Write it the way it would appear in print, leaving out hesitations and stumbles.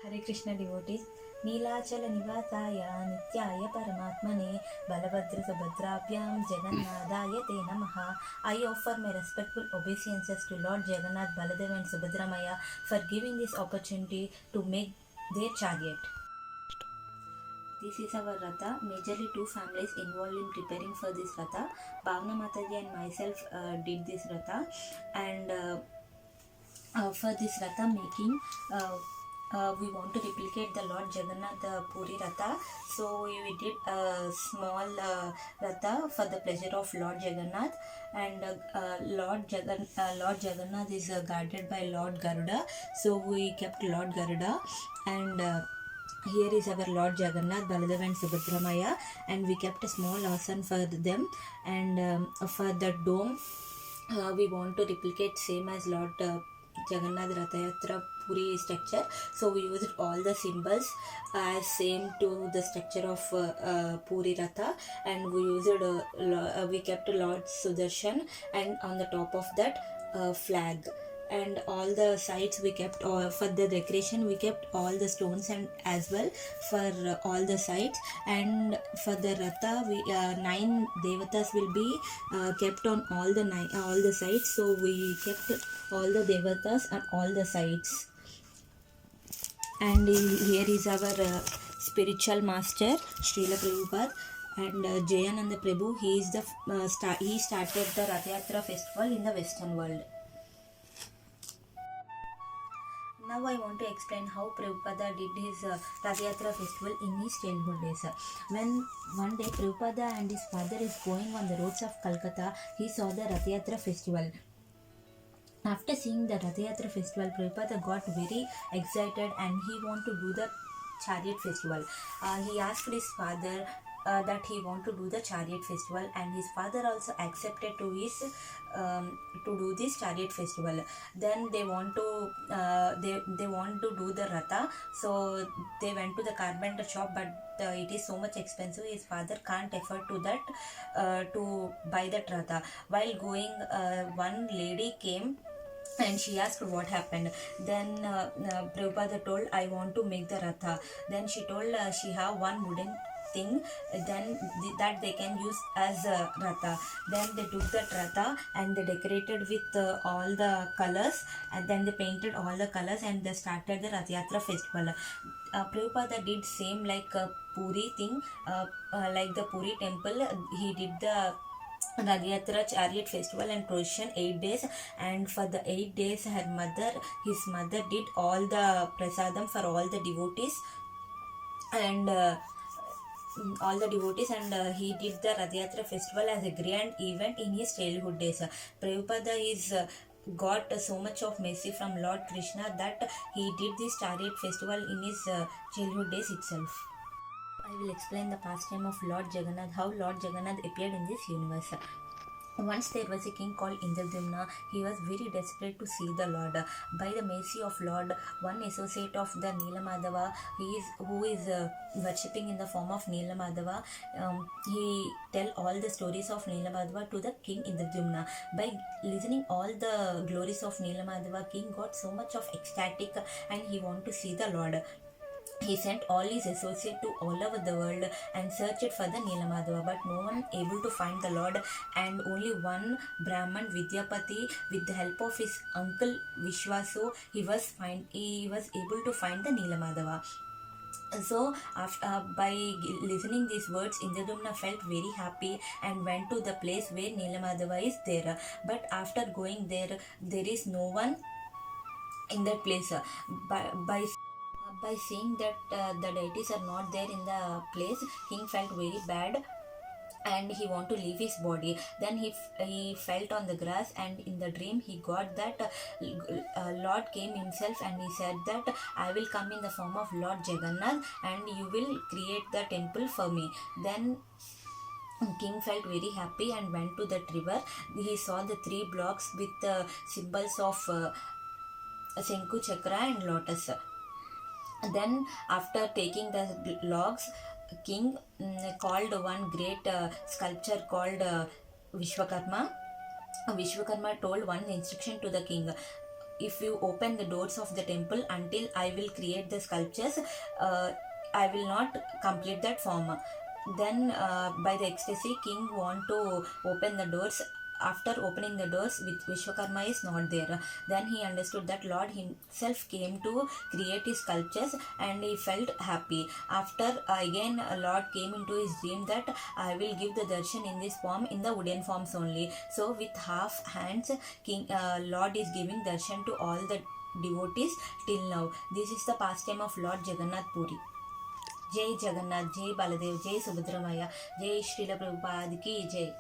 Hare Krishna devotees. Neelachala Nivasaya Nityaya Paramatmane Balabhadra Subhadrabhyam Jagannadaya Te Namaha. I offer my respectful obeisances to Lord Jagannath, Baladev and Subhadramaya for giving this opportunity to make their chariot. This is our Ratha. Majorly two families involved in preparing for this Ratha. Bhavna Mataji and myself did this Ratha, and for this Ratha making, we want to replicate the Lord Jagannath Puri Ratha. So we did a small Ratha for the pleasure of Lord Jagannath, and Lord Jagannath is guarded by Lord Garuda. So we kept Lord Garuda, and here is our Lord Jagannath, Baladev and Subhadramaya, and we kept a small asan for them, and for the dome we want to replicate same as Lord Jagannath Ratha Yatra Puri structure. So we used all the symbols as same to the structure of Puri Ratha, and we used we kept Lord Sudarshan, and on the top of that flag, and all the sides we kept for the decoration. We kept all the stones and as well for all the sides, and for the Ratha we 9 devatas will be kept on all the sides. So we kept all the devatas on all the sides. And here is our spiritual master Srila Prabhupada, and Jayananda Prabhu. He is the he started the Rath Yatra festival in the Western world. Now I want to explain how Prabhupada did his Rath Yatra festival in his childhood days. When one day Prabhupada and his father is going on the roads of Calcutta, he saw the Rath Yatra festival. After seeing the Rath Yatra festival, Prabhupada got very excited and he wanted to do the chariot festival. He asked his father that he want to do the chariot festival, and his father also accepted to his to do this chariot festival. Then they want to they want to do the Ratha, so they went to the carpenter shop, but it is so much expensive. His father can't afford to that to buy that Ratha. While going, one lady came and she asked what happened. Then Prabhupada told, I want to make the Ratha. Then she told she have one wooden thing, then that they can use as a Ratha. Then they took that Ratha and they decorated with all the colors, and then they painted all the colors, and they started the Rath Yatra festival. Prabhupada did same like a Puri thing, like the Puri temple. He did the Rath Yatra chariot festival and procession 8 days, and for the 8 days his mother did all the prasadam for all the devotees, and he did the Rath Yatra festival as a grand event in his childhood days. Prabhupada is got so much of mercy from Lord Krishna that he did this chariot festival in his childhood days itself. I will explain the pastime of Lord Jagannath, how Lord Jagannath appeared in this universe. Once there was a king called Indradyumna. He was very desperate to see the Lord. By the mercy of Lord, one associate of the Neelamadava, who is worshipping in the form of Neelamadava, he tell all the stories of Neelamadava to the king Indradyumna. By listening all the glories of Neelamadava, king got so much of ecstatic and he want to see the Lord. He sent all his associates to all over the world and searched for the Neelamadava, but no one able to find the Lord, and only one Brahman, Vidyapati, with the help of his uncle Vishwasu, he was able to find the Neelamadava. So by listening these words, Indradyumna felt very happy and went to the place where Neelamadava is there. But after going there, there is no one in that place. By seeing that the deities are not there in the place, king felt very bad and he want to leave his body. Then he felt on the grass, and in the dream he got that Lord came himself and he said that I will come in the form of Lord Jagannath and you will create the temple for me. Then king felt very happy and went to that river. He saw the 3 blocks with the symbols of Shanku, Chakra and Lotus. Then after taking the logs, king called one great sculptor called Vishwakarma. Vishwakarma told one instruction to the king. if you open the doors of the temple until I will create the sculptures, I will not complete that form. Then by the ecstasy, king want to open the doors. After opening the doors, with Vishwakarma is not there. Then he understood that Lord himself came to create his sculptures, and he felt happy. After again Lord came into his dream that I will give the darshan in this form, in the wooden forms only. So with half hands, Lord is giving darshan to all the devotees till now. This is the pastime of Lord Jagannath Puri. जय जगन्नाथ, जय बालदेव, जय सुभद्रमया, जय श्रील प्रभुपाद की जय.